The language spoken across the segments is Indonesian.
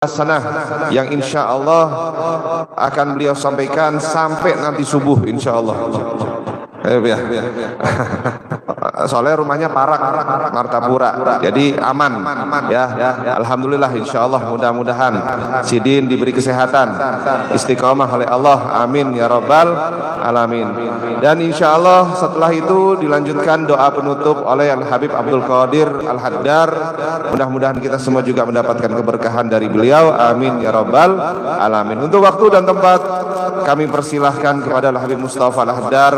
hasanah yang insya Allah akan beliau sampaikan sampai nanti subuh insya Allah. Ya. Soalnya rumahnya Parak, Martapura, jadi aman ya. Alhamdulillah insya Allah, mudah-mudahan Sidin diberi kesehatan, istiqomah oleh Allah, amin ya rabbal alamin. Dan insya Allah setelah itu dilanjutkan doa penutup oleh Al Habib Abdul Qadir Al Haddar. Mudah-mudahan kita semua juga mendapatkan keberkahan dari beliau, amin ya rabbal alamin. Untuk waktu dan tempat kami persilahkan kepada Al Habib Mustafa Al Haddar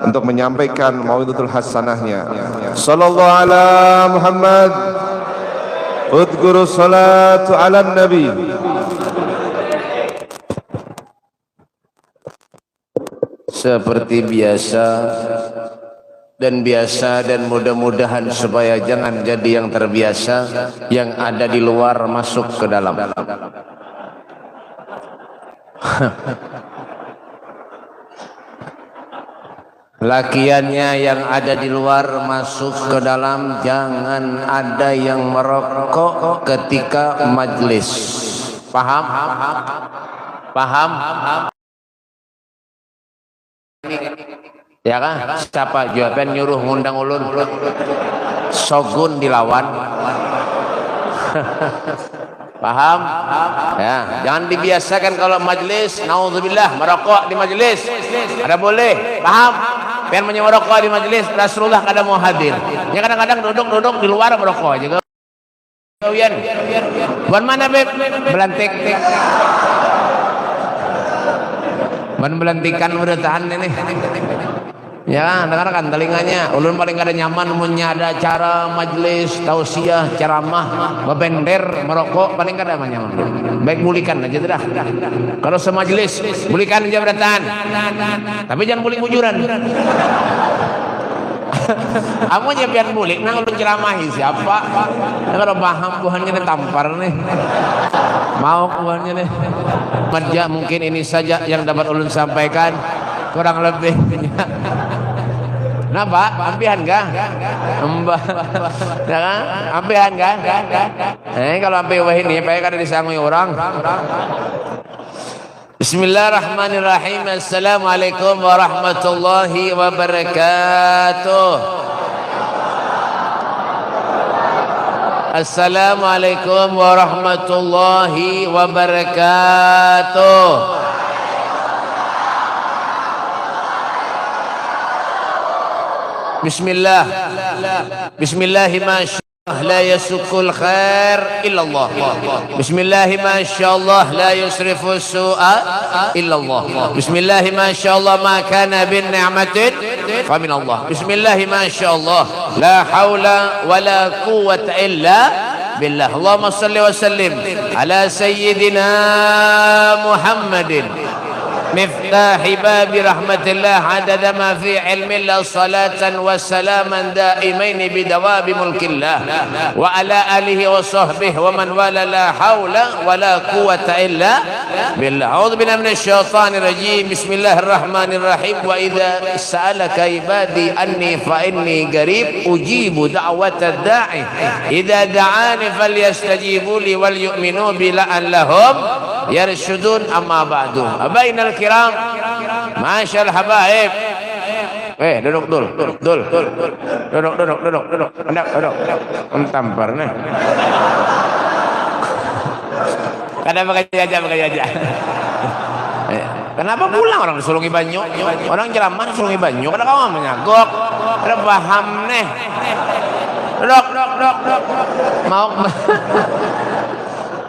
untuk menyampaikan mau'izatul hasanahnya. Sallallahu ala Muhammad, udhkuru salatu ala nabi. Seperti biasa dan mudah-mudahan supaya jangan jadi yang terbiasa, yang ada di luar masuk ke dalam. Lakiannya yang ada di luar masuk ke dalam, jangan ada yang merokok ketika majlis. Paham? Paham? Ya kan? Siapa jawaban nyuruh ngundang ulun? Sogun dilawan. Paham? Ya, jangan dibiasakan kalau majlis, naudzubillah, merokok di majlis. Ada boleh, paham? Pengen merokok di majlis, Rasulullah kadang mau hadir. Ya kadang-kadang duduk di luar merokok juga. Kawian. Buat mana beb? Belantik. Ban belantikan udah tahan ini. Ya, dengarkan telinganya. Ulun paling kada nyaman punya ada acara majlis, tausiah, ceramah, bebender, merokok, paling kada nyaman. Baik bulikan aja dah. Kalau semajlis, bulikan aja beratan. Tapi jangan bulik bujuran. Aku nyepian bulik, nah ulun ceramahi siapa? Nah, kalau paham Tuhan kita tampar nih. Mau Tuhannya nih. Kerja mungkin ini saja yang dapat ulun sampaikan, kurang lebihnya. Nah Pak, ampihan kah? Mbak, ya kan? Ampihan kah? Kalau ampi wah ini, Pak kada disangui orang. Bismillahirrahmanirrahim. Assalamualaikum warahmatullahi wabarakatuh. Assalamualaikum warahmatullahi wabarakatuh. Bismillah. Bismillahi masyaallah la yasukul khair illallah. Bismillahi masyaallah la yusrifu su'a illallah. Bismillahi masyaallah ma kana bin ni'matin fa min Allah. Bismillahi masyaallah la haula wala quwwata illa billah. Allahumma salli wa sallim ala sayyidina Muhammadin مفتاح باب رحمة الله عدد ما في علم الله صلاة وسلاما دائمين بدوام ملك الله وعلى آله وصحبه ومن والاه لا حول ولا قوة إلا بالله. أعوذ بالله من الشيطان الرجيم. بسم الله الرحمن الرحيم. وإذا سألك عبادي أني فإني قريب أجيب دعوة الداعي إذا دعاني فليستجيبوا لي وليؤمنوا بي لعلهم yarsyudun. Amma ba'du. Abainal kiram, masyaallah habaib. Duduk dul. Duduk. Tampar nih. Kada pakai aja. Kenapa pulang orang Sulungi Banyu? Orang ceramah Sulungi Banyu, kada kamu menyagok. Kada paham nih. Duduk. Mau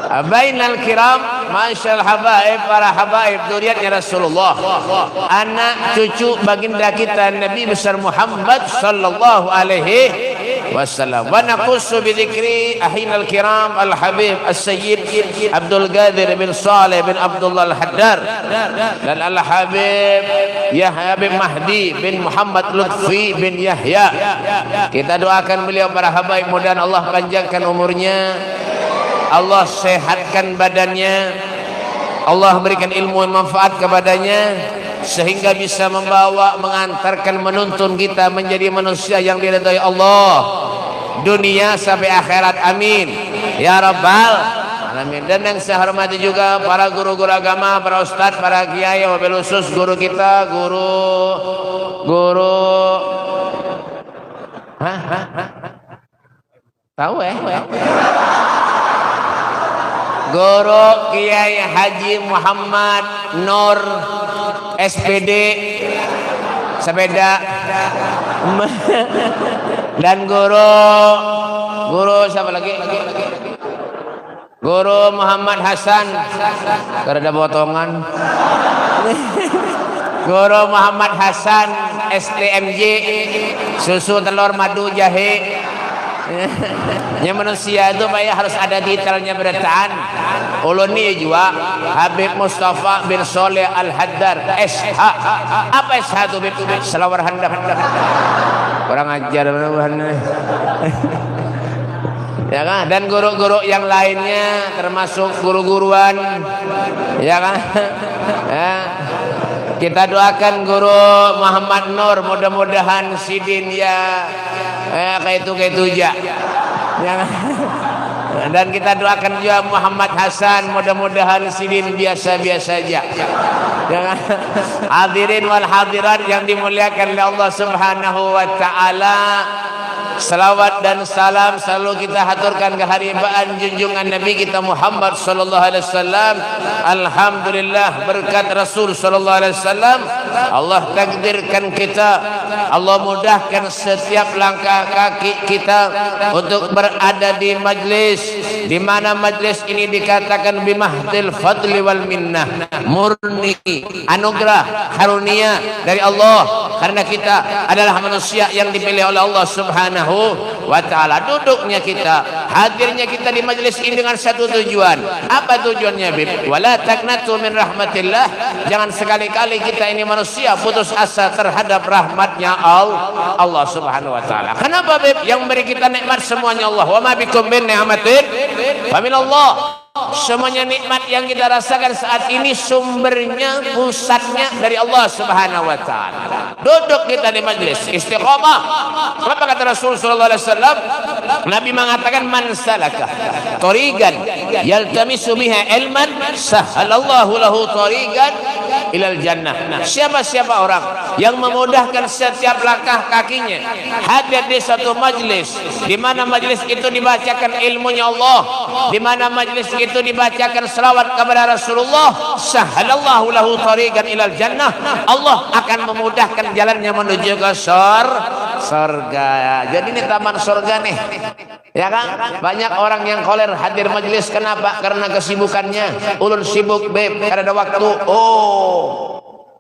Abainal kiram, masyaallah habaib, para habaib dzurriatnya Rasulullah, anak cucu baginda kita Nabi besar Muhammad sallallahu alaihi wasallam. Wa naqussu bi dzikri ahinal kiram al habib as-sayyid Abdul Qadir bin Saleh bin Abdullah Al Haddar dan Al Habib Yahya bin Mahdi bin Muhammad Lutfi bin Yahya. Kita doakan beliau para habaib, mudah-mudahan Allah panjangkan umurnya, Allah sehatkan badannya, Allah berikan ilmu yang manfaat kepadanya, sehingga bisa membawa, mengantarkan, menuntun kita menjadi manusia yang diridhai Allah dunia sampai akhirat, amin ya rabbal Amin. Dan yang saya hormati juga para guru-guru agama, para ustadz, para kiai, wabil khusus guru kita, guru tahu Guru Kiai Haji Muhammad Nur SPD sepeda dan guru siapa lagi? Guru Muhammad Hasan karena potongan. Guru Muhammad Hasan STMJ susu telur madu jahe. Ya manusia itu Pak ya harus ada detailnya berataan. Ulun ini juga Habib Mustafa bin Soleh Al-Haddar SH. Apa SH itu Bib? Selawar handap. Kurang ajar ya kan, dan guru-guru yang lainnya termasuk guru-guruan ya kan ya. Kita doakan guru Muhammad Nur mudah-mudahan sidin ya kayak itu ya kan? Dan kita doakan juga Muhammad Hasan mudah-mudahan sidin biasa-biasa aja ya kan? Hadirin wal hadirat yang dimuliakan oleh Allah Subhanahu wa taala, salawat dan salam selalu kita haturkan keharibaan junjungan Nabi kita Muhammad sallallahu alaihi wasallam. Alhamdulillah berkat Rasul sallallahu alaihi wasallam Allah takdirkan kita, Allah mudahkan setiap langkah kaki kita untuk berada di majlis di mana majlis ini dikatakan bimahdil fadli wal minnah, murni anugerah karunia dari Allah karena kita adalah manusia yang dipilih oleh Allah Subhanahu wa ta'ala. Duduknya kita, hadirnya kita di majelis ini dengan satu tujuan. Apa tujuannya Bib? Wala taqnatu min rahmatillah. Jangan sekali-kali kita ini manusia putus asa terhadap rahmatnya Allah Subhanahu wa ta'ala. Kenapa Bib? Yang memberi kita nikmat semuanya Allah. Wa ma bikum min ni'matin faminallah. Semuanya nikmat yang kita rasakan saat ini sumbernya, pusatnya dari Allah Subhanahu wa taala. Duduk kita di majlis istiqamah. Apa kata Rasul sallallahu alaihi wasallam? Nabi mengatakan man salaka tariqan yaltamisu biha ilman sahalallahu lahu tariqan ilal jannah. Siapa-siapa orang yang memudahkan setiap langkah kakinya hadir di satu majlis di mana majlis itu dibacakan ilmunya Allah, di mana majlis itu dibacakan selawat kepada Rasulullah, sahalallahu lahu tariqan ilal jannah. Allah akan memudahkan jalannya menuju ke surga. Jadi ini taman surga nih. Ya kan? Banyak orang yang koler hadir majelis. Kenapa? Karena kesibukannya. Ulun sibuk Beb, karena ada waktu. Oh,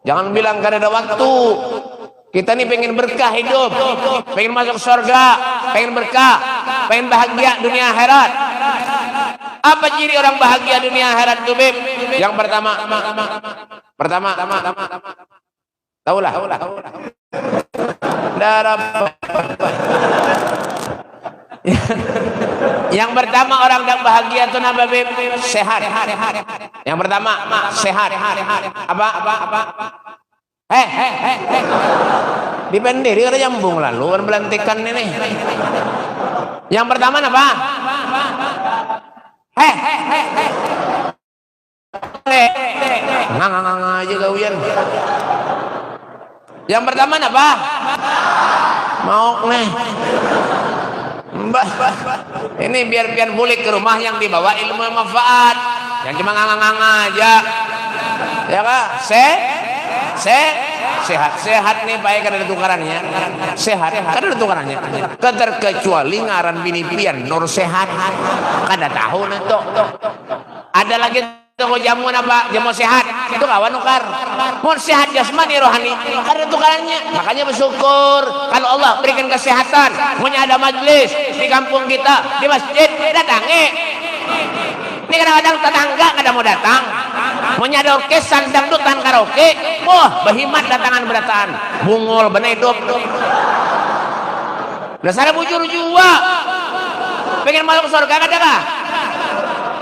jangan bilang karena ada waktu. Kita nih pengen berkah hidup, pengen masuk surga, pengen berkah, pengen bahagia dunia akhirat. Apa ciri orang bahagia dunia akhirat itu Beb? Yang pertama, tahulah. Darab. Yang pertama orang yang bahagia itu apa Beb? Sehat. Yang pertama sehat. Apa? Dipendiri karena nyambung lalu kan belantikan ini. Yang pertama apa? Ngang aja kawian. Yang pertama apa? Mau nih. Mbah, ini biar balik ke rumah yang dibawa ilmu yang manfaat, yang cuma ngang aja. Ya kan? Sehat nih Pak, kan ada tukarannya. Sehat kan ada tukarannya. Kecuali ngaran bini pian Nur Sehat. Kada tahu nih tuh. Ada lagi toko jamu apa? Jamu sehat. Itu kawan nukar. Mau sehat jasmani rohani. Ada tukarannya. Makanya bersyukur kalau Allah berikan kesehatan. Punya ada majelis di kampung kita, di masjid, datangi. Ini kadang-kadang tetangga kada mau datang. Punya ada orkesan dangdutan karaoke. Wah, behimat datangan berataan. Bungul bener hidup. Dasar bujur juga. Pengen masuk surga kada kah?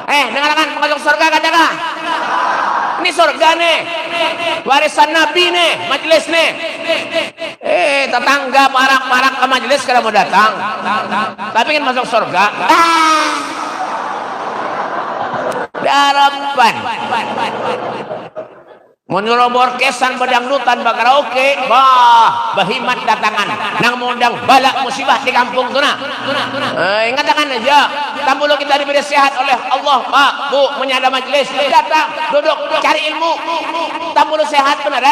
Dengarkan masuk surga kada kah? Ini surga nih. Warisan Nabi nih, majelis nih. Tetangga parak-parak ke majelis kada mau datang. Tapi ingin masuk surga. darapan. Menurut orkesan pedangdutan karaoke, bahimat datangan nang mundang balak musibah di kampung tuna. Ingatkan aja, tambulu kita diberi sehat oleh Allah, Pak, Bu, menyada majelis, datang, duduk, cari ilmu. Tambulu sehat benar,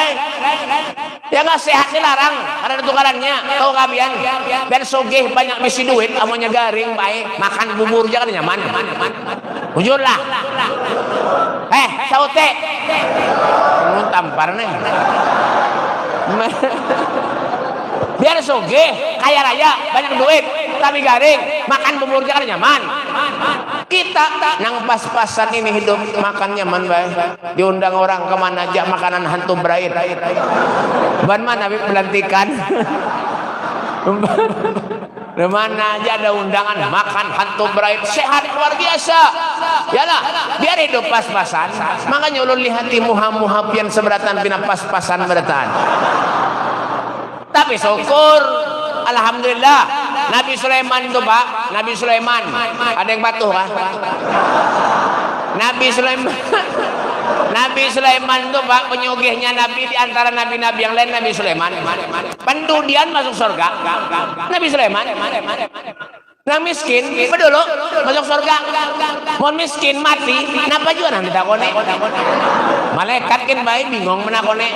ya nggak sehat dilarang, karena tukarannya, tahu kabian, biar sogeh banyak misi duit, amonya garing, baik, makan bubur jangan nyaman. Ujurlah, saute. Tampar nih. Biar soge, kaya raya, banyak duit, tapi garing, makan bubur jangan nyaman. Kita nang pas-pasan ini hidup makan nyaman baik. Diundang orang kemana aja makanan hantu berair. Ban mana pelantikan? Mana aja ada undangan makan hantu berair, sehat luar biasa. Yalah, biar hidup pas-pasan. Makanya ulun lihat muha-muha pian seberatan pina pas-pasan beratan. Tapi syukur, alhamdulillah. Nabi Sulaiman itu Pak, Nabi Sulaiman. Ada yang patuh kah? Nabi Sulaiman. Nabi Sulaiman itu Pak, penyugihnya Nabi di antara nabi-nabi yang lain. Nabi Sulaiman. Pendudian masuk surga. Nabi Sulaiman. Nah miskin, dulu masuk surga. Mau miskin mati, kenapa juga nanti takone? Malaikat kan baik bingung menakone.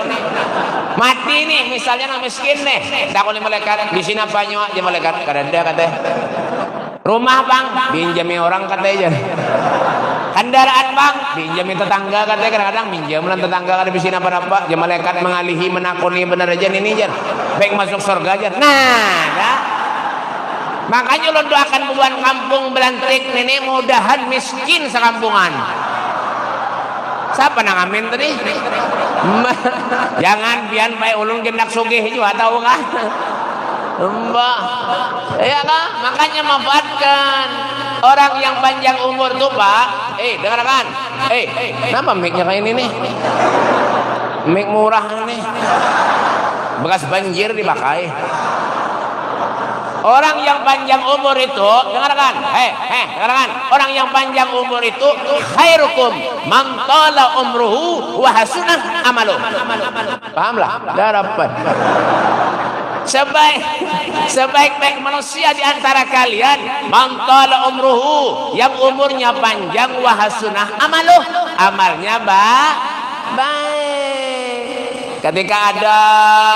Mati nih, misalnya nah miskin nih, takone malaikat. Di sini apa nyawa aja malaikat? Kadang-kadang katanya. Rumah bang, pinjami orang katanya. Kendaraan bang, pinjami tetangga katanya. Kadang-kadang pinjam lan tetangga kada di sini apa-apa. Ya malaikat mengalihi menakoni benar aja ini jar. Baik masuk surga aja. Nah, dah. Makanya lo doakan bubuhan kampung Belantik nenek mudahan miskin sekampungan. Siapa nang amin tadi? Jangan pian bae ulun gendak sugih juga tahu kan? Mbak, ya kan? Makanya manfaatkan orang yang panjang umur tuh Pak. Dengarkan. Kenapa mic-nya kayak ini nih? Mic murah nih. Bekas banjir dipakai. Orang yang panjang umur itu, dengarkan, dengarkan. Orang yang panjang umur itu khairukum man tala umruhu wa hasunah amaluh. Pahamlah? Darapan. Sebaik-baik manusia di antara kalian man tala umruhu, yang umurnya panjang, wa hasunah amaluh, amalnya baik. Ketika ada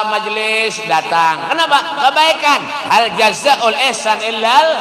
majelis datang, kenapa? Kebaikan. Hal jazaul ihsan illal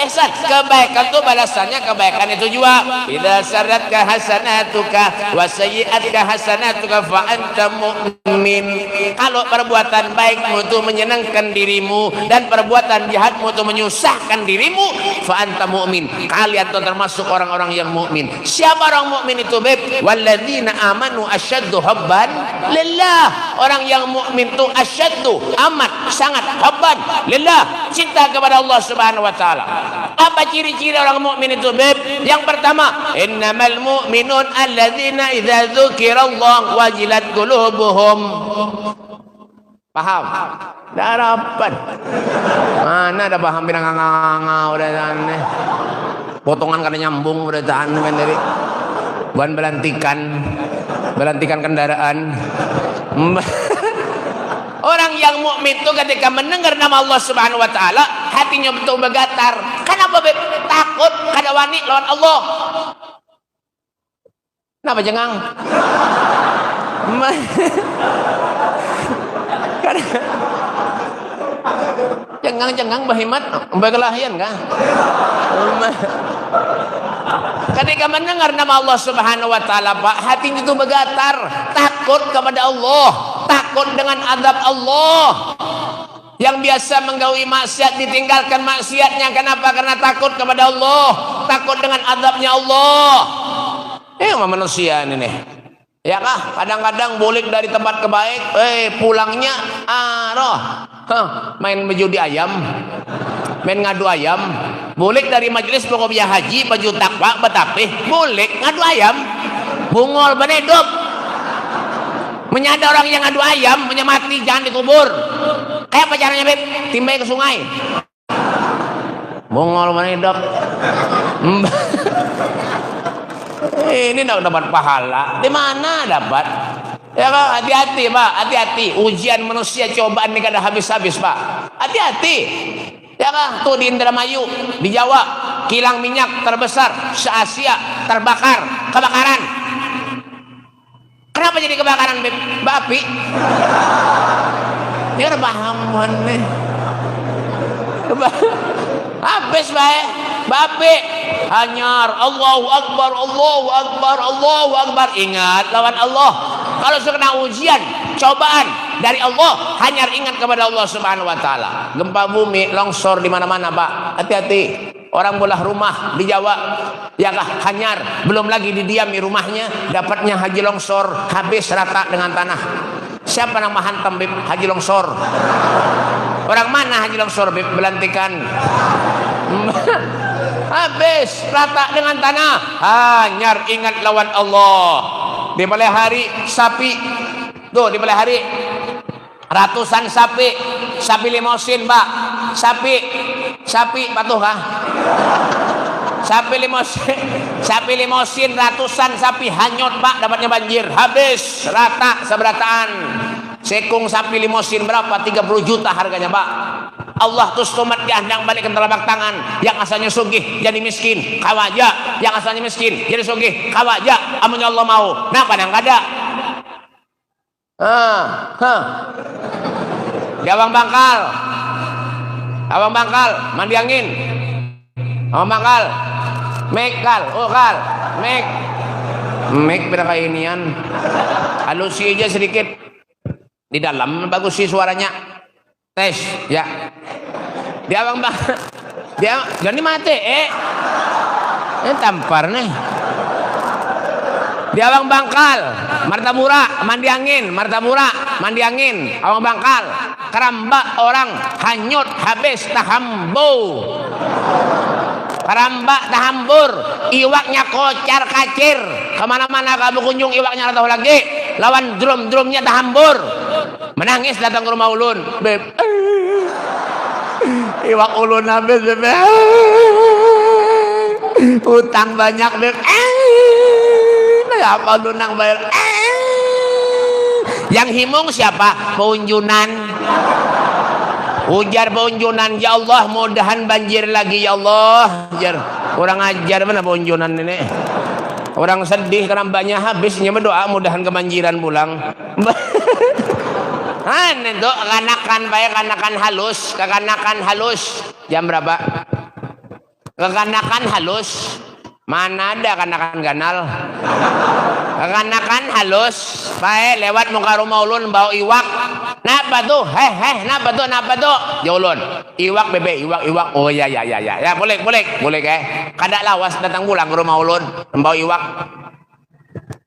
ihsan. Kebaikan itu balasannya kebaikan itu juga. Idza saratka hasanatuka wa sayyi'atka hasanatuka fa anta mu'min. Kalau perbuatan baikmu itu menyenangkan dirimu dan perbuatan jahatmu itu menyusahkan dirimu, fa anta mu'min. Kalian itu termasuk orang-orang yang mukmin. Siapa orang mukmin itu, Beb? Walladzina amanu asyaddu hubban lillah. Orang yang mukmin itu asyaddu, amat sangat hubban lillah, cinta kepada Allah Subhanahu wa taala. Apa ciri-ciri orang mukmin itu, Beb? Yang pertama, innamal mu'minun alladzina idza dzukirallahu wajilat qulubuhum. Paham? Darapan. Mana ada paham pinang-nganga udah aneh. Potongan kada nyambung udah tahan dari ban belantikan kendaraan. Orang yang mukmin itu ketika mendengar nama Allah Subhanahu wa taala, hatinya betul bergetar. Kenapa takut kada wani lawan Allah? Kenapa jengang? Jengang bahimat berkelahian kah? Ketika mendengar nama Allah Subhanahu wa taala, Pak, hatinya itu bergetar, takut kepada Allah, takut dengan azab Allah. Yang biasa menggaui maksiat ditinggalkan maksiatnya, kenapa? Karena takut kepada Allah, takut dengan azabnya Allah. Manusia ini nih. Ya kah? Kadang-kadang bulik dari tempat kebaik, pulangnya main berjudi ayam, main ngadu ayam. Bulik dari majelis pokoknya haji baju takwa betapih, bulik ngadu ayam, bungol benedop. Menyada orang yang ngadu ayam, punya mati jangan dikubur. Kayak apa caranya, Beb? Timbai ke sungai. Bungol benedop. Ini tidak dapat pahala. Di mana dapat? Ya Pak, hati-hati Pak, hati-hati. Ujian manusia, cobaan ini kada habis-habis Pak. Hati-hati. Ya kan, tuh di Indramayu, di Jawa, kilang minyak terbesar se-Asia terbakar, kebakaran. Kenapa jadi kebakaran api? Ini udah paham nih. Habis baik, bapi hanyar. Allahu Akbar, Allahu Akbar, Allahu Akbar. Ingat lawan Allah. Kalau sudah kena ujian, cobaan dari Allah, hanyar ingat kepada Allah Subhanahu wa taala. Gempa bumi, longsor di mana-mana, Pak. Hati-hati. Orang belah rumah di Jawa, ya kah, hanyar. Belum lagi didiami rumahnya, dapatnya haji longsor, habis rata dengan tanah. Siapa yang menghantam Bib haji longsor? Orang mana haji longsor Bib? Belantikan. Habis rata dengan tanah. Hanyar ingat lawan Allah. Di balai hari sapi. Tuh di balai hari ratusan sapi limosin Pak, sapi patuh kah? Sapi limosin ratusan sapi hanyut Pak, dapatnya banjir, habis rata seberataan. Sekung sapi limosin berapa? 30 juta harganya Pak. Allah tuh stomat diandang balik ke telapak tangan. Yang asalnya sugih jadi miskin, kawaja. Yang asalnya miskin jadi sugih, kawaja. Amunnya Allah mau. Nah kadang kada. Di Awang Bangkal, mandi angin. Awang Bangkal, Mek pada kainian. Halusi aja sedikit. Di dalam bagus sih suaranya. Tes, ya. Di Awang Bangkal, dia jangan mati, ini tampar nih. Di Awang Bangkal, Martapura, mandi angin, Awang Bangkal, keramba orang hanyut habis tahambur. Keramba tahambur, iwaknya kocar kacir, kemana-mana kamu kunjung iwaknya tahu lagi, lawan drum-drumnya tahambur. Menangis datang ke rumah ulun, Beb. Iwak ulun habis, Beb. Utang banyak, Beb. Apa lunang bayar? Yang himung siapa? Peunjunan. Ujar peunjunan, ya Allah mudahan banjir lagi ya Allah. Jar orang ajar mana peunjunan ini? Orang sedih kerambanya habisnya berdoa mudahan kebanjiran pulang. Itu kekanakan halus. Jam berapa? Kekanakan halus. Mana ada kanakan ganal? Kekanakan halus. Baik lewat muka rumah ulun bawa iwak. Napa tuh? Napa tuh? Ya ulun. Iwak bebe, iwak. Oh ya. Ya boleh ke. Kada lawas datang pulang ke rumah ulun membawa iwak.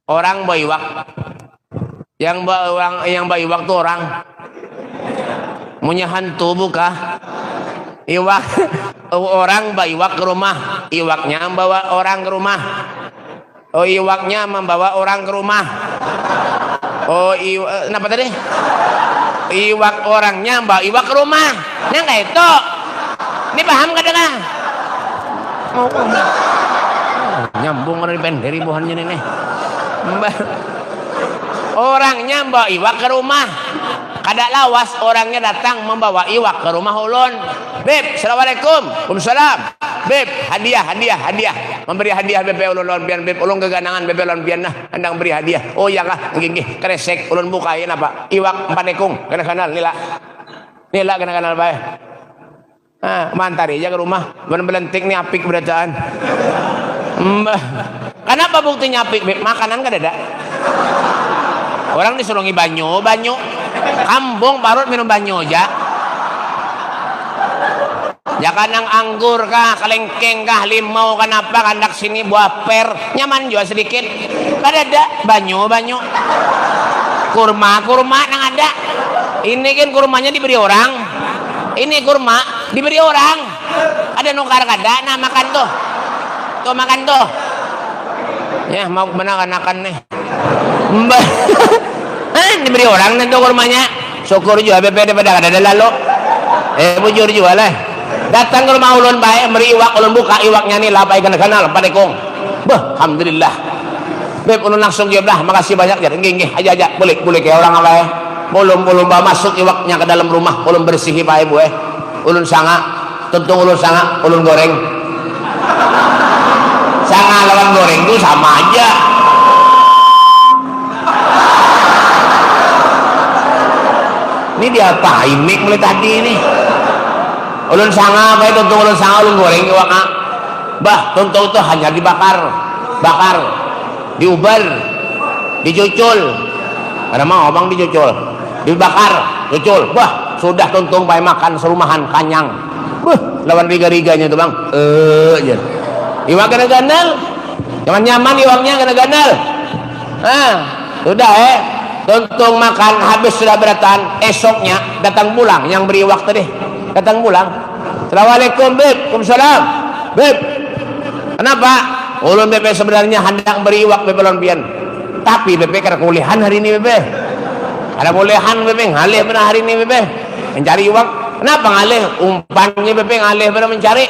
Orang bawa iwak. Yang bawa iwak tuh orang. Punya hantu buka. Iwak orang bawa iwak ke rumah, iwaknya membawa orang ke rumah. Oh iwaknya membawa orang ke rumah. Oh kenapa tadi? Iwak orangnya bawa iwak ke rumah. Nah nggak itu? Ini paham gak dengar? Nyambung dari penderi buhannya nih. Orangnya bawa iwak ke rumah. Kada lawas orangnya datang membawa iwak ke rumah ulun. Beb, assalamualaikum. Waalaikumsalam. Beb, hadiah. Memberi hadiah beb ulun pian beb ulun keganangan beb ulun pian nah andang beri hadiah. Oh iya kah? Nggih kresek ulun bukain apa? Iwak 4 ekung kenal nila kenal bae. Mantari aja ke rumah. Belentik nih apik berataan. Kenapa buktinya apik beb? Makanan kada ada. Orang disuruh banyu. Kambung parut minum banyu aja. Ya kanang anggur kah, kelengkeng kah, limau kenapa kandak sini buah per, nyaman juga sedikit. Kada ada banyu. Kurma nang ada. Ini kan kurmanya diberi orang. Ini kurma diberi orang. Ada nukar kada, nah makan tuh. Makan tuh. Ya mau benar anakan nih. Diberi orang nanti kurmanya. Syukur juga BPD pada kada ada lalu. Bujur juga lah. Datang ke rumah ulun baik, beri iwak ulun buka iwaknya nih lapai kenal 4 ekong. Alhamdulillah. Beb ulun langsung jawab dah, makasih banyak ya. Nggih aja boleh kayak orang apa ya. Ulun bawa masuk iwaknya ke dalam rumah, ulun bersihi Pak Ibu ulun sanga, tuntung ulun sanga, ulun goreng. Sanga lawan goreng itu sama aja. Ini diapain mik mulai tadi ini? Ulun sanga, baik tuntung ulun sanga, ulun goreng iwak. Bah, tuntung itu hanya bakar, diubar, dicucul. Karena mau abang dicucul, dibakar, cucul. Bah, sudah tuntung baik makan serumahan kanyang. Lawan riga-riganya tuh bang. Iwak kena ganal, nyaman iwaknya kena ganal. Sudah tuntung makan habis sudah beratan, esoknya datang pulang yang beri iwak tadi, datang pulang. Assalamualaikum beb, waalaikumsalam beb. Kenapa? Ulun bebe sebenarnya hendak beri iwak bebe lompian, tapi bebe karena kuliahan hari ini bebe. Ada kuliahan bebe ngalih benar hari ini bebe mencari iwak. Kenapa ngalih? Umpannya bebe ngalih benar mencari.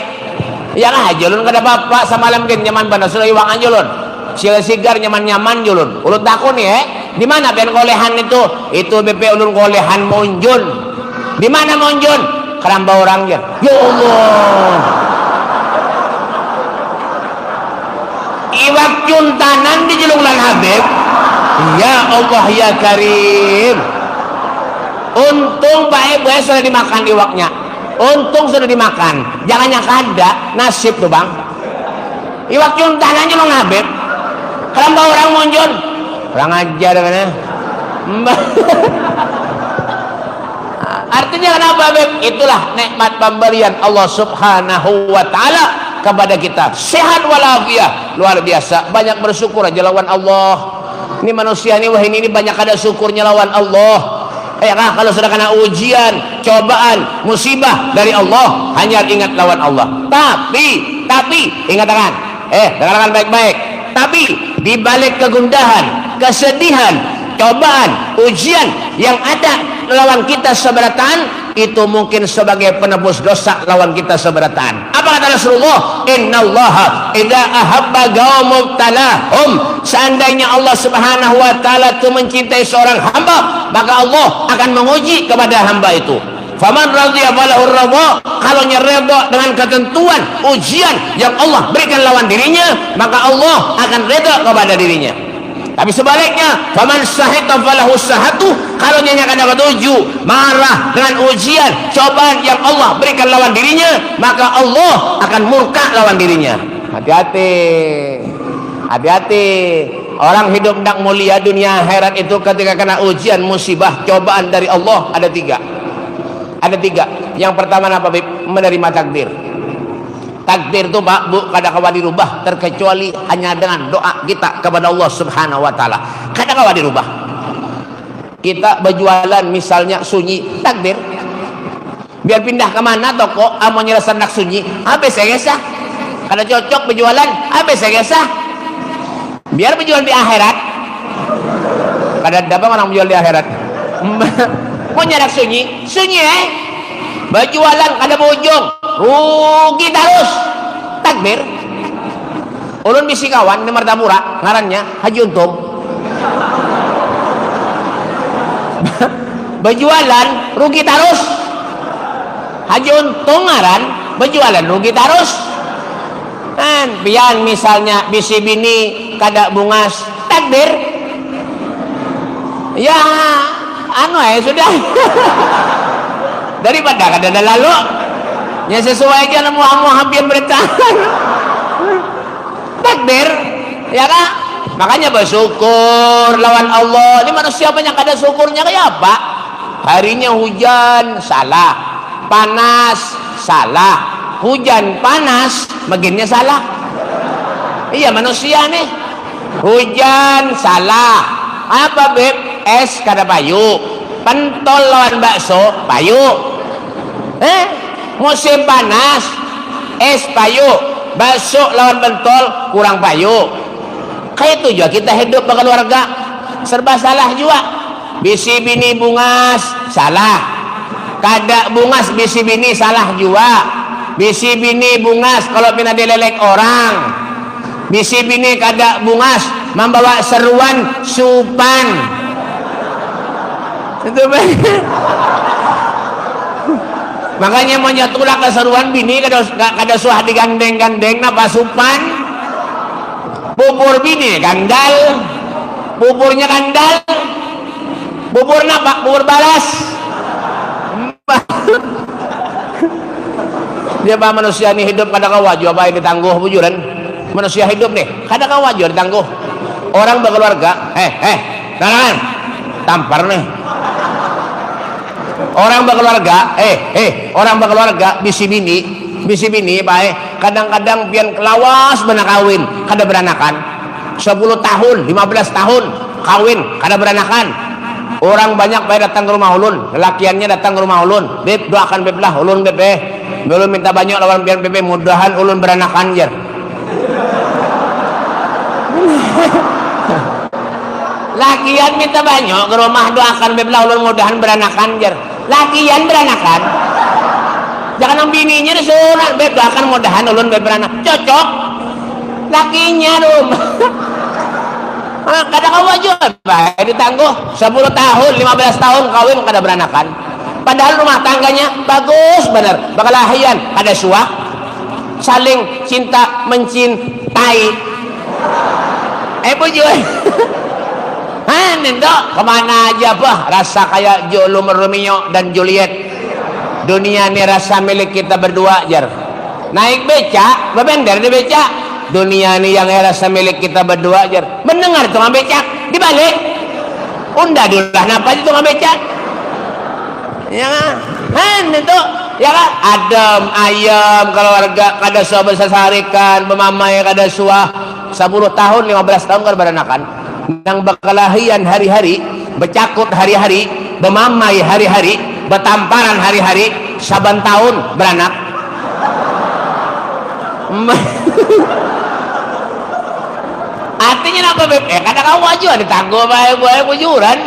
Ya aja ulun kada apa-apa samalam gen nyaman bana sudah iwak aja ulun. Sigar nyaman julun. Ulun takun di mana ben kolehan itu? Itu bebe ulun kolehan Monjun. Di mana Monjun? Keramba orangnya. Ya Allah. Iwak juntanan di Jelunglan Habib. Ya Allah ya Karim. Untung Pak Ibu sudah dimakan iwaknya. Untung sudah dimakan. Jangan nyangka ada nasib tuh bang. Iwak juntanan Jelung Habib. Keramba orang Monjun. Kurang ajar kan ya. Artinya kenapa Beb? Itulah nikmat pemberian Allah Subhanahu wa taala kepada kita. Sehat walafiat, luar biasa. Banyak bersyukur aja lawan Allah. Ini manusia ini wah ini banyak ada syukurnya lawan Allah. Kalau sudah kena ujian, cobaan, musibah dari Allah, hanya ingat lawan Allah. Tapi ingatkan, dengarkan baik-baik. Tapi di balik kegundahan, kesedihan, cobaan, ujian yang ada lawan kita seberatan, itu mungkin sebagai penebus dosa lawan kita seberatan. Apa kata Rasulullah? Innallaha idza ahabba qauman talahum. Seandainya Allah Subhanahu wa taala itu mencintai seorang hamba, maka Allah akan menguji kepada hamba itu. Faman radhiya falahu ridha. Kalau nyereda dengan ketentuan ujian yang Allah berikan lawan dirinya, maka Allah akan reda kepada dirinya. Tapi sebaliknya, faman sahita falahu sahatu. Kalau nyanyi kada ketuju, marah dengan ujian, cobaan yang Allah berikan lawan dirinya, maka Allah akan murka lawan dirinya. Hati-hati. Orang hidup hendak mulia dunia akhirat itu ketika kena ujian, musibah, cobaan dari Allah ada tiga. Yang pertama apa Bib? Menerima takdir. Takdir itu Pak Bu kada kawa dirubah terkecuali hanya dengan doa kita kepada Allah Subhanahu wa taala. Kada kawa dirubah. Kita berjualan misalnya sunyi, takdir. Biar pindah ke mana toko amo nyelesan nak sunyi, habis gesah. Kada cocok berjualan, habis gesah. Biar berjualan di akhirat. Kada ada orang berjual di akhirat. Mau nyadak sunyi berjualan kada bujung, rugi terus. Takdir. Ulun bisi kawan di Martapura ngarannya Haji Untung. Berjualan rugi terus. Haji Untung ngaran berjualan rugi terus. Kan pian misalnya bisi bini kada bungas, takdir. Ya sudah. Daripada kada ada lalu yang sesuai aja nemu hampir bertahan. Takdir ya kan? Makanya bersyukur lawan Allah. Ini manusia banyak kada syukurnya kayak apa? Harinya hujan salah, panas salah, hujan panas baginnya salah. Iya manusia nih. Hujan salah. Apa Beb? Es kada payu, pentol lawan bakso payu. Musim panas es payu, bakso lawan pentol kurang payu. Kayak itu juga kita hidup berkeluarga serba salah juga. Bisi bini bungas salah, kada bungas bisi bini salah juga. Bisi bini bungas kalau pina dilelek orang, bisi bini kada bungas membawa seruan supan. Itu makanya mau nyatulah ke seruan bini kada suah digandeng-gandeng napa supan. Bubur bini gandal, buburnya gandal, bubur napa? Bubur balas. Dia bah manusia ini hidup kada kawaju apa yang ditangguh bujuran. Manusia hidup nih kada kawaju ditangguh. Orang berkeluarga, tangan tampar nih. Orang berkeluarga, orang berkeluarga bisi bini baik kadang-kadang pian kelawas benak kawin kada beranakan 10 tahun 15 tahun kawin kada beranakan. Orang banyak baik datang ke rumah ulun, lelakiannya datang ke rumah ulun, beb doakan beb lah ulun beb belum minta banyak lawan pian beb mudahan ulun beranakan jer. Lakian minta banyak ke rumah doakan beb lah ulun mudahan beranakan jer. Lakian beranakan. Jangan yang bininya disuruh beb doakan mudahan ulun beb beranak. Cocok. Lakinya dong. Kadang kawaju baik ditangguh 10 tahun 15 tahun kawin kada beranakan. Padahal rumah tangganya bagus benar. Bakalahian kada suah. Saling cinta mencintai. Bujur. Nendo kemana aja bah rasa kayak Romeo dan Juliet. Dunia ini rasa milik kita berdua jar. Naik beca babender di beca. Dunia ini yang rasa milik kita berdua jar. Mendengar tukang becak dibalik unda dulu napa itu tukang becak ya kan itu ya kan adem ayam keluarga kada suah bersasarikan memamai kada suah 10 tahun 15 tahun kada beranakan nang bakalahian hari-hari becakut hari-hari memamai hari-hari betamparan hari-hari saban tahun beranak. Artinya apa beb? Kadang kau aja ditangguh baik-baik bujuran.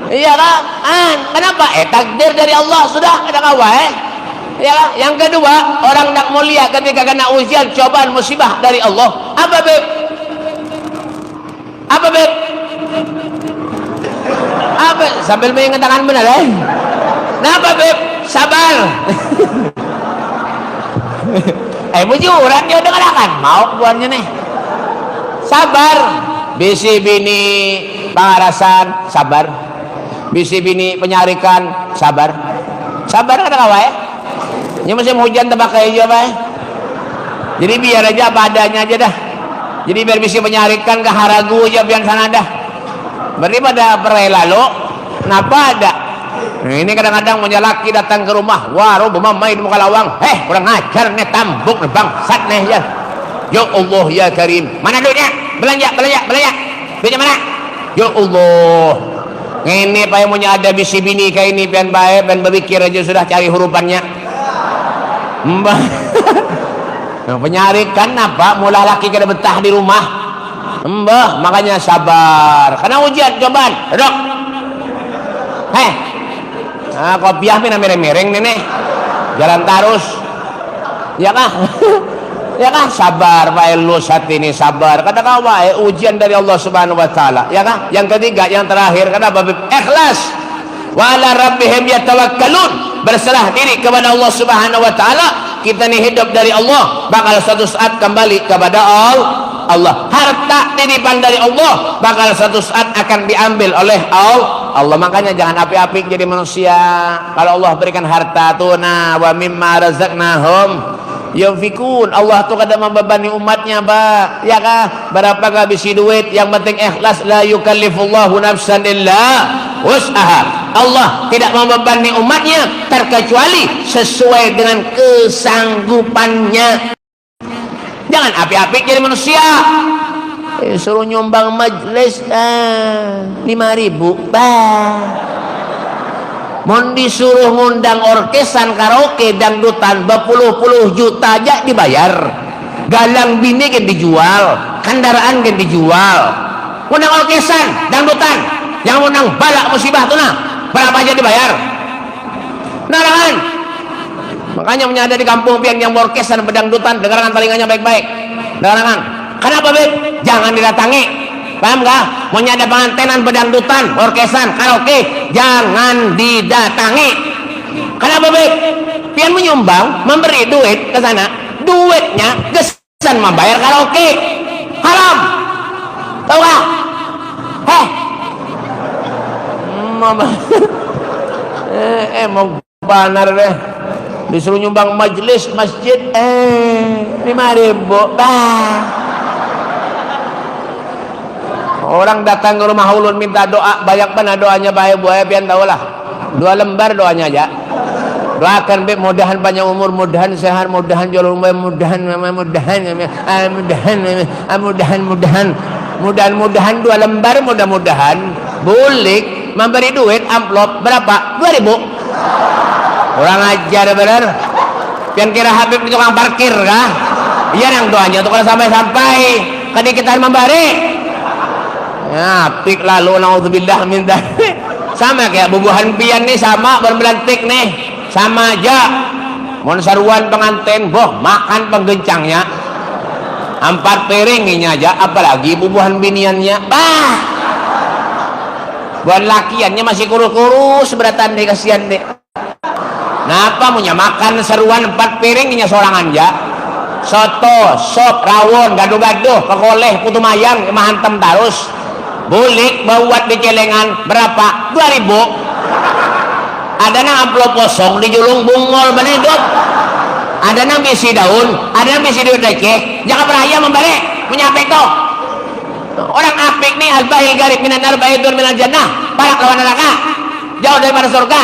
Iya kan? Kenapa? Takdir dari Allah sudah kadang kau ya kan? Yang kedua, orang nak mulia ketika kena ujian, cobaan, musibah dari Allah. Apa beb? Apa beb? Apa? Sambil mengatakan benar Kenapa beb? Sabar. Bujuran dia udah katakan mau buatnya nih. Sabar. Bisi bini pangarasan sabar. Bisi bini penyarikan sabar. Sabar kada kawa Ini musim hujan tebakai aja bae. Jadi biar aja apa adanya aja dah. Jadi biar bisi penyarikan ke haragu aja biar sana dah. Berarti pada perai lalu kenapa ada? Nah, ini kadang-kadang punya laki datang ke rumah, waru mamai di muka lawang, kurang ajar nih tambuk nih bangsat nih ya. Ya Allah ya Karim, mana duitnya? Belanja. Duitnya mana? Ya Allah. Ini pak yang punya ada bisi bini kayak ini pian baik, pian berpikir aja sudah cari hurufannya. Mbah. Nah, penyarikan apa? Mula laki kada betah di rumah. Mbah, makanya sabar. Karena ujian cobaan, dok. Kopiah mina mereng-mereng nenek jalan terus ya kah ya kah sabar pak lu saat ini sabar kata kau ujian dari Allah Subhanahu Wa Taala ya kah. Yang ketiga yang terakhir kenapa ikhlas wa ala rabbihim yatawakkalun berserah diri kepada Allah Subhanahu Wa Taala. Kita ini hidup dari Allah bakal suatu saat kembali kepada Allah. Harta titipan dari Allah bakal suatu saat akan diambil oleh Allah. Makanya jangan api-api jadi manusia. Kalau Allah berikan harta tuh nah wa mimma razaqnahum yunfikun. Allah tuh kadang membebani umatnya bah ya kah. Berapa ngabisi duit yang penting ikhlas. La yukallifullahu nafsan illa wus'aha. Allah tidak membebani umatnya terkecuali sesuai dengan kesanggupannya. Jangan api-api jadi manusia. Suruh nyumbang majelis 5.000 mau disuruh ngundang orkesan karaoke dangdutan berpuluh-puluh juta aja dibayar. Galang bini kan dijual, kendaraan kan dijual. Ngundang orkesan dangdutan yang ngundang balak musibah tuh nah berapa aja dibayar. Narangan. Makanya punya ada di kampung pian yang orkesan pedangdutan dengarkan telingannya baik-baik. Narangan. Kenapa beb? Jangan didatangi. paham gak? Mau ada pengantenan, pedangdutan, orkesan, karaoke, jangan didatangi. Kenapa Beb? Pian menyumbang, memberi duit ke sana, duitnya gesan membayar karaoke, haram. Tahu gak? Mau banar deh, disuruh nyumbang majelis masjid 5.000 orang datang ke rumah ulun minta doa, banyak mana doanya baik bu, pian tahu lah 2 lembar doanya aja. Doakan Beb, mudahan panjang umur, mudahan sehat, mudahan jual rumah, mudahan 2 lembar, mudah-mudahan bulik memberi duit amplop berapa? 2.000. Kurang ajar bener. Pian kira Habib di tukang parkir kah? Iya yang doanya tuh kalau sampai-sampai kedikitan memberi. Ya, pik lalu naudzubillah min dzalik. Sama kayak bubuhan pian nih, sama berbelantik nih. Sama aja. Mun saruan pengantin, boh makan penggencangnya 4 piring ini aja, apalagi bubuhan biniannya. Buat lakiannya masih kurus-kurus seberatan deh, kasihan deh. Napa punya makan seruan 4 piring ini sorangan aja. Soto, sop, rawon, gaduh-gaduh, kekoleh, putu mayang, mahantem tarus. Bulik buat di celengan berapa? 2.000. Ada nang amplop kosong dijulung bungol benedot. Ada nang bisi daun, ada nang bisi duit receh. Jangan beraya membalik, punya apik toh. Orang apik nih al-bahil garib minan nar baidun minal jannah, parak lawan neraka, jauh daripada surga.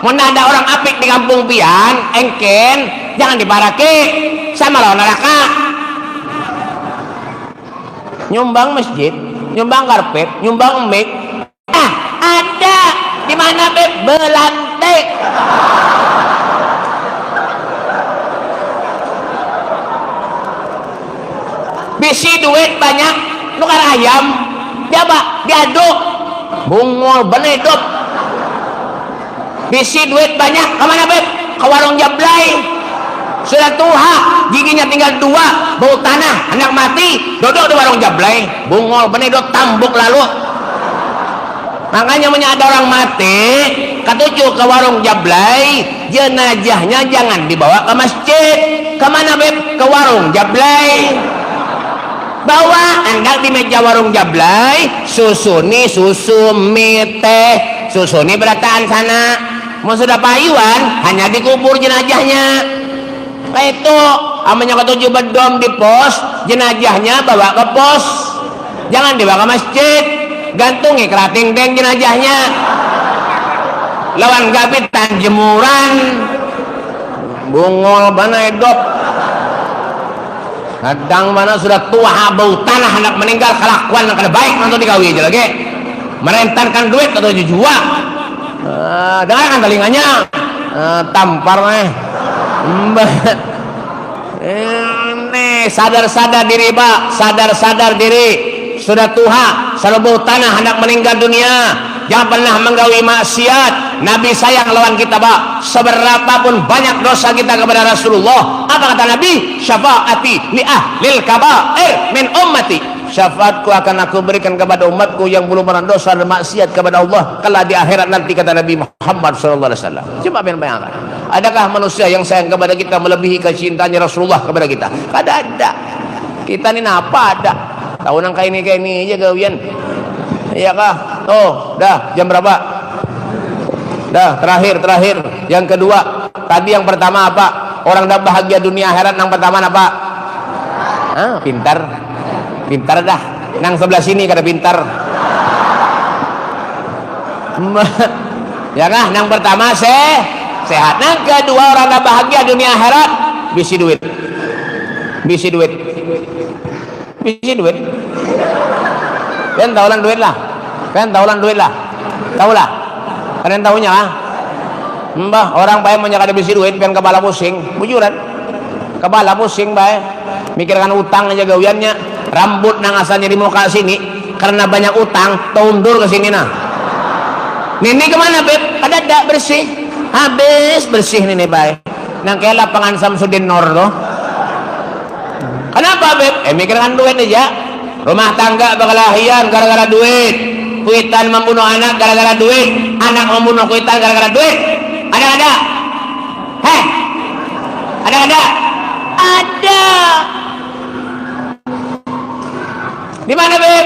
Mun ada orang apik di kampung pian, engken, jangan diparake sama lawan neraka. Nyumbang masjid, nyumbang karpet, nyumbang mic. Ada di mana Beb? Belantik. Bisi duit banyak, nukar ayam, jaba, diaduk, bungol benedop. Bisi duit banyak, kemana Beb? Ke warung Jablay. Sudah tua, giginya tinggal 2, bau tanah, anak mati, duduk di warung Jablay, bungol benedop, tambuk lalu. Makanya ada orang mati, ketujuh ke warung Jablay, jenazahnya jangan dibawa ke masjid. Kemana Beb? Ke warung Jablay. Bawa hendak di meja warung Jablay, susuni susu mie teh, susuni berataan sana. Mau sudah payuan, hanya dikubur jenazahnya. Kayak itu, amanya ketujuh bedom di pos, jenazahnya bawa ke pos, jangan dibawa ke masjid. Gantungi kerating deng jenazahnya. Lawan gabitan jemuran, bungol banedop. Kadang mana sudah tua bau tanah hendak meninggal, kelakuan yang kada baik nanti dikawin aja lagi. Merentankan duit atau jua. Dengarkan telinganya. Tampar nih. Ini sadar-sadar diri Pak, sadar-sadar diri. Sudah tua, selalu bau tanah hendak meninggal dunia. Jangan pernah menggawi maksiat. Nabi sayang lawan kita Pak. Seberapapun banyak dosa kita kepada Rasulullah, apa kata Nabi? Syafaati li ahlil kaba'ir min ummati. Syafaatku akan aku berikan kepada umatku yang belum pernah dosa dan maksiat kepada Allah kala di akhirat nanti, kata Nabi Muhammad SAW. Coba bayangkan, adakah manusia yang sayang kepada kita melebihi kecintanya Rasulullah kepada kita? Kada ada. Kita ini apa ada? Tahun yang kayak ini aja gawian. Iya kah? Oh, dah jam berapa? Dah terakhir. Yang kedua, tadi yang pertama apa? Orang dah bahagia dunia akhirat. Yang pertama apa? Pintar dah. Nang sebelah sini kada pintar. Ya kah? Yang pertama sehat. Yang kedua, orang dah bahagia dunia akhirat, bisi duit. Kan taulan duit lah. Tahu lah. Kalian tahunya lah. Mbah, orang baik menyakada bisi duit, pian kepala pusing. Bujuran. Kepala pusing baik. Mikirkan utang aja gawiannya. Rambut nang asalnya di muka sini, karena banyak utang, tundur ke sini nah. Nini kemana Beb? Ada bersih. Habis bersih nini baik. Nang kayak lapangan Samsudin Nur tuh. Kenapa Beb? Mikirkan duit aja. Rumah tangga berkelahian gara-gara duit. Kuitan membunuh anak gara-gara duit. Anak membunuh kuitan gara-gara duit. Ada? Heh? Ada? Ada. Di mana, Beb?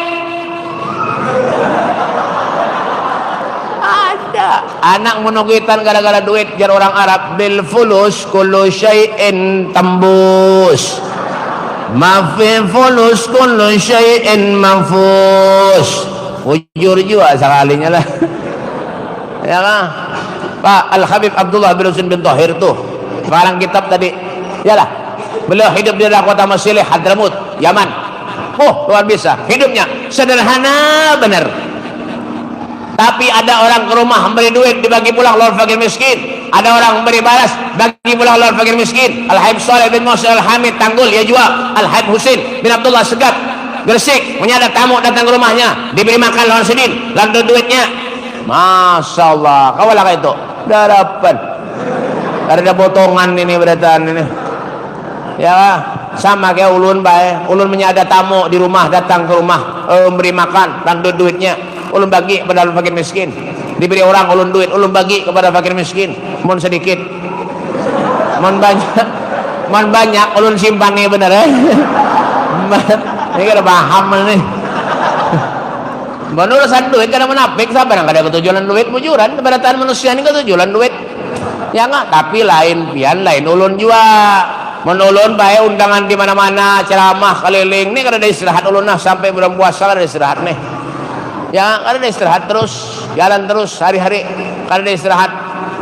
Ada. Anak membunuh kuitan gara-gara duit. Jar orang Arab, bil fulus kullu syai'in tambus. Mafi fulus kullu syai'in manfus. Ujur juga sekalinya lah. Ya kan? Pak Al-Habib Abdullah bin Husain bin Tahir tuh sekarang kitab tadi. Yalah. Beliau hidup di daerah kota Masilih, Hadramut, Yaman. Oh, luar biasa. Hidupnya sederhana benar. Tapi ada orang ke rumah memberi duit, dibagi pulang lor fakir miskin. Ada orang memberi balas, bagi pulang lor fakir miskin. Al-Habib Saleh bin Musa Al-Hamid Tanggul, ya juga. Al-Habib Husain bin Abdullah Segap, Gresik, punya ada tamu datang ke rumahnya, diberi makan lawan sedin, lalu duitnya. Masya Allah, kawalah kayak itu. Darapan. Ada potongan ini berataan ini. Ya, sama kayak ulun bae. Ulun punya ada tamu di rumah, datang ke rumah, memberi makan, lalu duitnya. Ulun bagi kepada fakir miskin. Diberi orang ulun duit, ulun bagi kepada fakir miskin. Mun sedikit, mun banyak ulun simpan nih bener ya. Ini kada paham nih. Menurusan duit kada menapik sabar kada ketujuan duit mujuran keberadaan manusia ini ketujuan duit. Ya enggak, tapi lain pian lain ulun juga. Menulun bae undangan di mana-mana, ceramah keliling nih kada ada istirahat ulun nah sampai bulan puasa kada ada istirahat nih. Ya, kada ada istirahat terus, jalan terus hari-hari, kada ada istirahat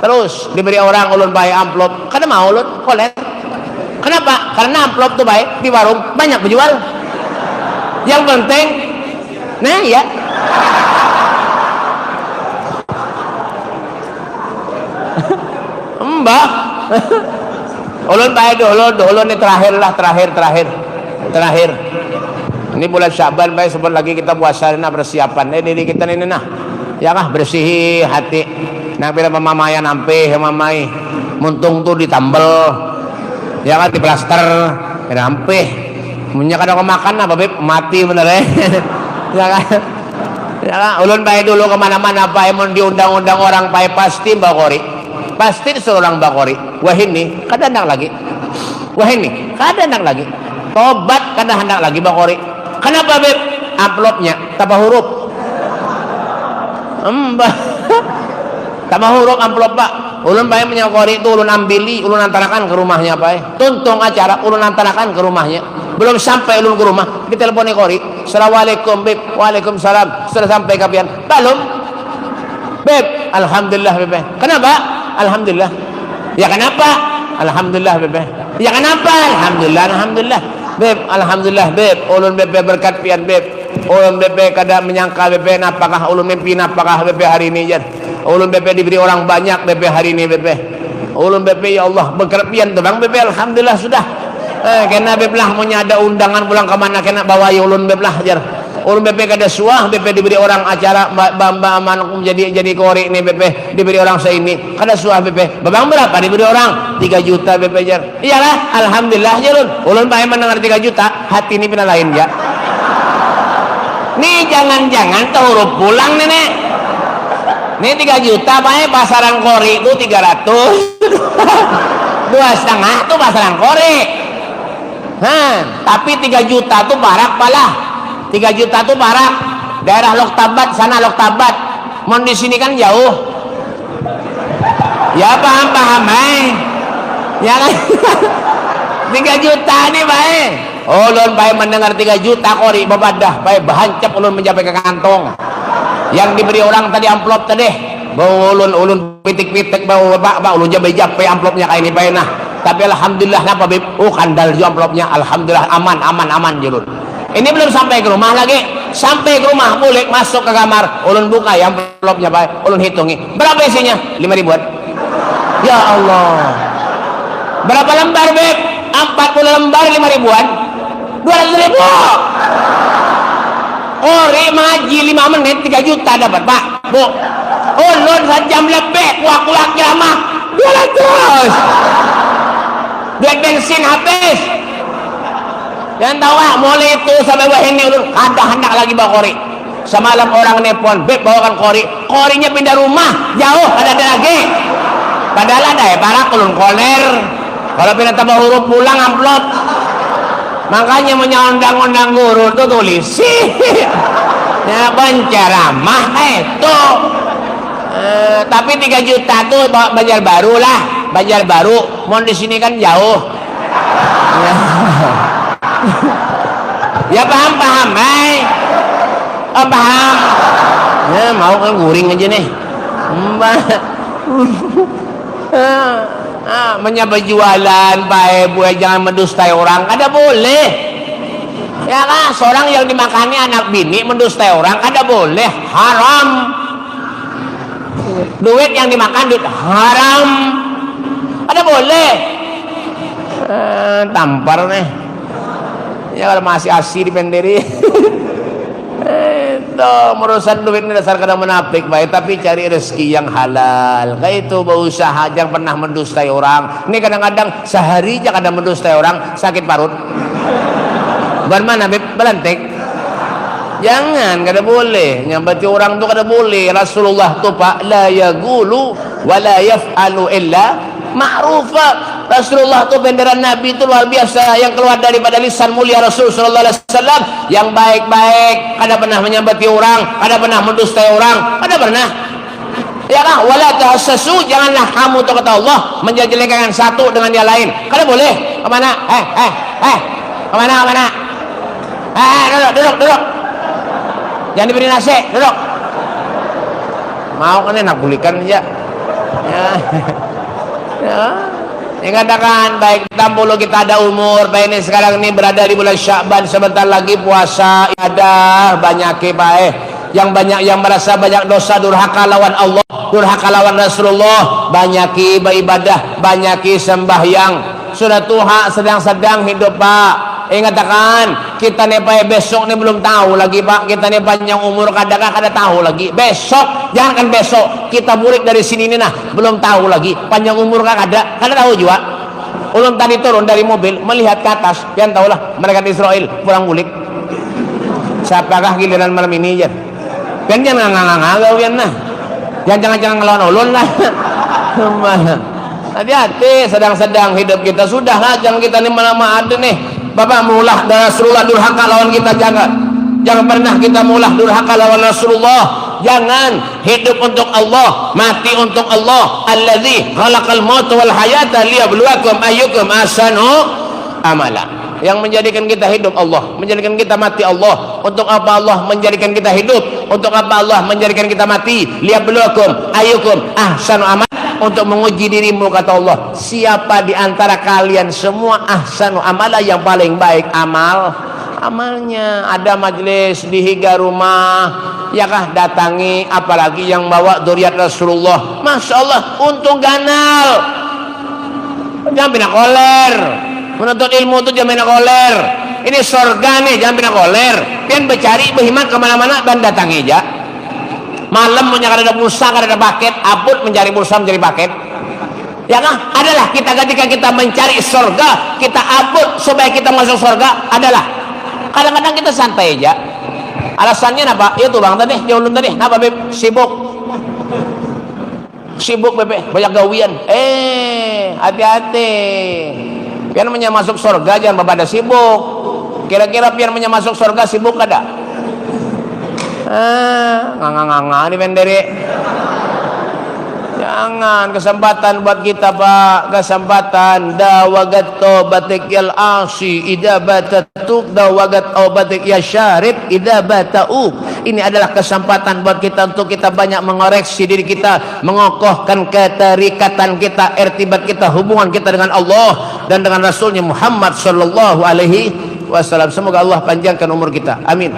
terus. Diberi orang ulun bae amplop, kada mau ulun koler. Kenapa? Karena amplop tuh bae di warung banyak penjual. Yang penting, nah ya. Mbak, ulun bae dulu nih terakhir. Ini bulan Syaban baik sebentar lagi kita puasa nah persiapan diri kita ini nah. Ya kah bersihi hati. Nah bila mamamayan ampe mamai muntung tuh ditambel. Ya kan di plaster ampe. Munya kadang makan nah Beb mati bener ya. Ya kan. Ya kan ulun bae dulu kemana-mana bae mun diundang-undang orang bae pasti bakori. Pasti disuruh orang bakori. Wah ini kada hendak lagi. Tobat kada hendak lagi bakori. Kenapa Beb? Amplopnya tambah huruf. Tambah huruf amplop Pak. Ulun bae menyakori itu ulun ambili, ulun antarakan ke rumahnya Pak. Tuntung acara ulun antarakan ke rumahnya. Belum sampai ulun ke rumah, diteleponi kori. Assalamualaikum Beb. Waalaikumsalam. Sudah sampai kapian? Belum. Beb, alhamdulillah Beb. Kenapa? Alhamdulillah. Ya kenapa? Alhamdulillah Beb. Ya kenapa? Alhamdulillah. Beb, alhamdulillah Beb. Ulun Beb berkat pian Beb. Ulun Beb kada menyangka Beb napakah ulun mimpi napakah Beb hari ini jan. Ulun Beb diberi orang banyak Beb hari ini Beb. Ulun Beb ya Allah berkat pian tuh Bang Beb alhamdulillah sudah. Kena Beb lah punya ada undangan pulang ke mana kena bawa ya ulun Beb lah jar. Ulun Beb kada suah Beb diberi orang acara bamba aman jadi kori ini Beb diberi orang seini. Kada suah Beb. Babang berapa diberi orang? 3 juta Beb jar. Iyalah alhamdulillah jar ulun bae mendengar 3 juta hati ini pina lain ya. Nih jangan-jangan tuh huruf pulang nenek. Nih 3 juta bae pasaran kori itu 300. 2,5 tuh pasaran kori. Tapi 3 juta tuh barak palah. 3 juta tuh barak daerah Loktabat sana Loktabat. Mon di sini kan jauh. Ya paham ya kan. 3 juta nih baik. Ulun baik mendengar 3 juta kori babadah baik bahancap ulun mencapai ke kantong. Yang diberi orang tadi amplop tadi. Bau ulun pitik-pitik bau bak ulun jabai amplopnya kayak ini baik nah. Tapi alhamdulillah napa Beb? Kandal juga amplopnya. Alhamdulillah aman julun. Ini belum sampai ke rumah lagi. Sampai ke rumah boleh masuk ke kamar. Ulun buka ya amplopnya baik. Ulun hitungi. Berapa isinya? 5 ribuan. Ya Allah. Berapa lembar Beb? 40 lembar 5 ribuan. 200 ribu. Ori maji 5 menit 3 juta dapat Pak. Bu. Ulun sejam lebih. Kuak-kuak kiamah 200. Duit bensin habis. Yang tahu ah, mulai itu sampai wahini ulun ada hendak lagi bawa kori. Semalam orang nepon, beb bawakan kori. Korinya pindah rumah, jauh ada lagi. Padahal ada ya para kulun koler. Kalau pindah tambah huruf pulang amplop. Makanya menyondang-ondang guru tuh tulis sih. Ya penceramah itu. Tapi 3 juta tuh Banjarbaru lah, Banjarbaru. Mau di sini kan jauh. Ya paham, oh paham. Ya mau kan guring aja nih. Menyapa jualan Pak Ibu, jangan mendustai orang, kada boleh ya kan. Seorang yang dimakani anak bini mendustai orang kada boleh, haram. Duit yang dimakan duit haram, kada boleh. Tampar nih ya kalau masih asli dipenderi. Itu merusak duit ini dasar kadang menapik baik, tapi cari rezeki yang halal. Kayak itu berusaha, jangan pernah mendustai orang. Ini kadang-kadang sehari aja kadang mendustai orang, sakit parut. Bagaimana beb? Belantik. Jangan, kada boleh. Nyambati orang tuh kada boleh. Rasulullah tuh Pak, la yagulu wa la yaf'alu illa ma'rufa. Rasulullah itu benderan Nabi itu luar biasa, yang keluar daripada lisan mulia Rasul sallallahu alaihi wasallam yang baik-baik, kada pernah menyambati orang, kada pernah mendustai orang, kada pernah. Ya kan? Wala tahassasu, janganlah kamu tuh kata Allah menjelek-jelekan satu dengan yang lain. Kada boleh. Kemana? Kemana? Duduk. Jangan diberi nasi, duduk. Mau kan enak bulikan aja. Ya. Yang katakan baik 60 kita ada umur, baik ini sekarang ini berada di bulan Sya'ban, sebentar lagi puasa, ada banyak baik yang banyak yang merasa banyak dosa, durhaka lawan Allah, durhaka lawan Rasulullah, banyak beribadah, banyak sembahyang, sudah tuha sedang-sedang hidup Pak. Katakan kita nih Pak besok nih belum tahu lagi Pak, kita nih panjang umur kadang kada tahu lagi besok, jangankan besok kita murid dari sini nih nah belum tahu lagi panjang umur kada tahu juga. Ulun tadi turun dari mobil melihat ke atas, yang tahulah mereka di Israel pulang mulik. Siapakah giliran malam ini ya? Kan jangan ngangau ya nah, jangan ngelawan ulun lah. Hati-hati, sedang-sedang hidup kita sudah lah, jangan kita nih malah ada nih. Bapak mulah dan Rasulullah durhaka lawan kita, jangan pernah kita mulah durhaka lawan Rasulullah. Jangan, hidup untuk Allah, mati untuk Allah. Alladzi khalaqal mauta wal hayata liyabluwakum ayyukum ahsanu amala. Yang menjadikan kita hidup Allah, menjadikan kita mati Allah. Untuk apa Allah menjadikan kita hidup? Untuk apa Allah menjadikan kita mati? Liyabluwakum ayyukum ahsanu amala. Untuk menguji dirimu kata Allah, siapa di antara kalian semua ahsanu amala, yang paling baik amalnya. Ada majelis di higa rumah ya kah, datangi, apalagi yang bawa dzurriat Rasulullah, Masya Allah untung ganal. Jangan pina koler, menuntut ilmu itu jangan pina koler. Ini surga nih, jangan pina koler. Pian bercari berhimat kemana-mana dan datangi aja. Malam punya kada ada pulsa, kada ada paket, abut mencari pulsa, mencari paket. Ya kan? Adalah kita ketika kita mencari surga, kita abut supaya kita masuk surga, adalah kadang-kadang kita santai aja. Alasannya apa? Itu bang tadi, ulun tadi, kenapa beb? Sibuk beb, banyak gawian. Hati-hati. Biar masuk surga jangan pada sibuk. Kira-kira biar masuk surga sibuk kada? Nganga di penderi. Jangan, kesempatan buat kita Pak, kesempatan dawagat taubatik yal asi idza batatuk dawagat taubatik ya syarib idza batau. Ini adalah kesempatan buat kita untuk kita banyak mengoreksi diri kita, mengokohkan keterikatan kita, irtibat kita, hubungan kita dengan Allah dan dengan Rasulnya Muhammad sallallahu alaihi wasallam. Semoga Allah panjangkan umur kita, amin.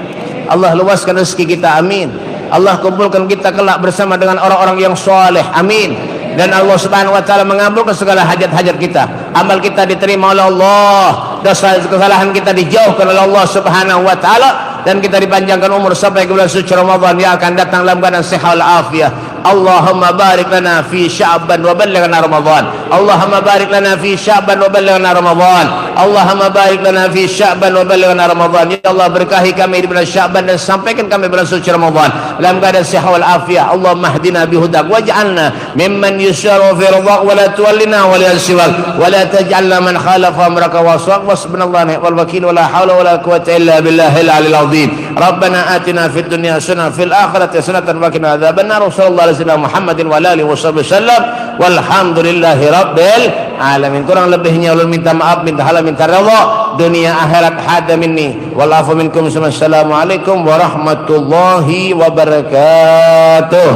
Allah luaskan rezeki kita, amin. Allah kumpulkan kita kelak bersama dengan orang-orang yang soleh, amin. Dan Allah subhanahu wa ta'ala mengabulkan segala hajat-hajat kita, amal kita diterima oleh Allah, dosa kesalahan kita dijauhkan oleh Allah subhanahu wa ta'ala, dan kita dipanjangkan umur sampai ke bulan suci Ramadan yang akan datang dalam keadaan sehat wal afiat. Allahumma barik lana fi Sya'ban wa ballighna Ramadan. Allahumma barik lana fi Sya'ban wa ballighna Ramadan. Allahumma barik lana fi Sya'ban wa ballighna Ramadan. Ya Allah, berkahi kami di bulan Sya'ban dan sampaikan kami bulan suci Ramadan dalam keadaan sehat wal afiah. Allahumma hdina bihudak waj'alna mimman yusharu fi ridhak wa la tuwallina wa la siwak wa la taj'alna man khalafa amraka wa aswaq wasbunallahu wal wakil wa la hawla wa la quwwata illa billahil aliyil azim. Rabbana atina fid dunya hasanah fil akhirati hasanah wa qina adzabannar. Sallallahu alaihi wasallam Muhammadin wa alihi wasallam. Walhamdulillahi rabbil alamin. Kurang lebihnya ulun minta maaf, minta halal, minta redha dunia akhirat. Hada minni wal afu minkum. Assalamualaikum warahmatullahi wabarakatuh.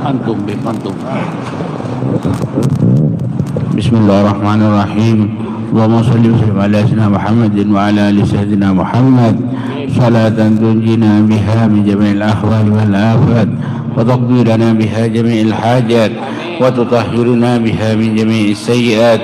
Antum. Bismillahirrahmanirrahim. Allahumma salli wa sallim ala sayyidina Muhammadin wa ala ali sayyidina Muhammad salatan tunjina biha min jami'il ahwal wal afat wa taqdi lana biha jami'il hajat wa tutahhiruna biha min jami'is sayyi'at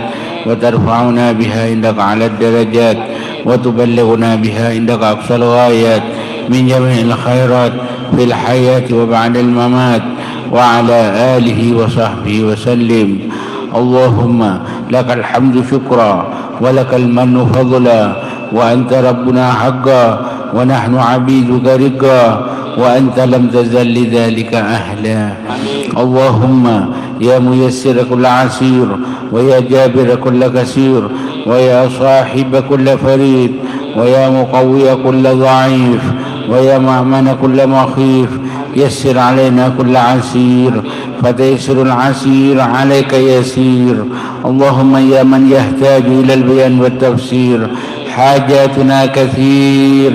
wa tarfa'una biha indaka 'ala ad-darajat wa tuballighuna biha indaka aqsal ghayat min jami'il khairat fil hayati wa ba'da al-mamat wa ala alihi wa sahbihi wa sallim. Allahumma lakal hamdu syukra wa lakal mannu fadla wa anta rabbuna haqqa wa nahnu abiduka riqa wa anta lam tazal lidhalika ahla. Allahumma ya muyassir kull asir wa ya jabir kull kasir wa ya sahib kull farid wa ya muqawwi kull dha'if wa ya ma'mana kull makhif. يسر علينا كل عسير فتيسر العسير عليك يسير. اللهم يا من يحتاج إلى البيان والتفسير حاجاتنا كثير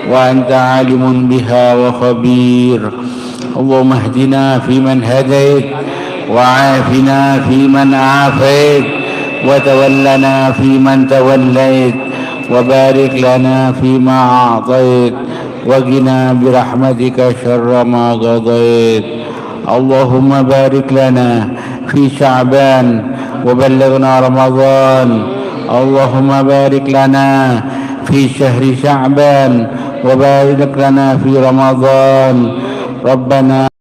وأنت عالم بها وخبير. اللهم اهدنا فيمن هديت وعافنا فيمن عافيت وتولنا فيمن توليت وبارك لنا فيما أعطيت وقنا برحمتك شر ما قضيت. اللهم بارك لنا في شعبان وبلغنا رمضان. اللهم بارك لنا في شهر شعبان وبارك لنا في رمضان. ربنا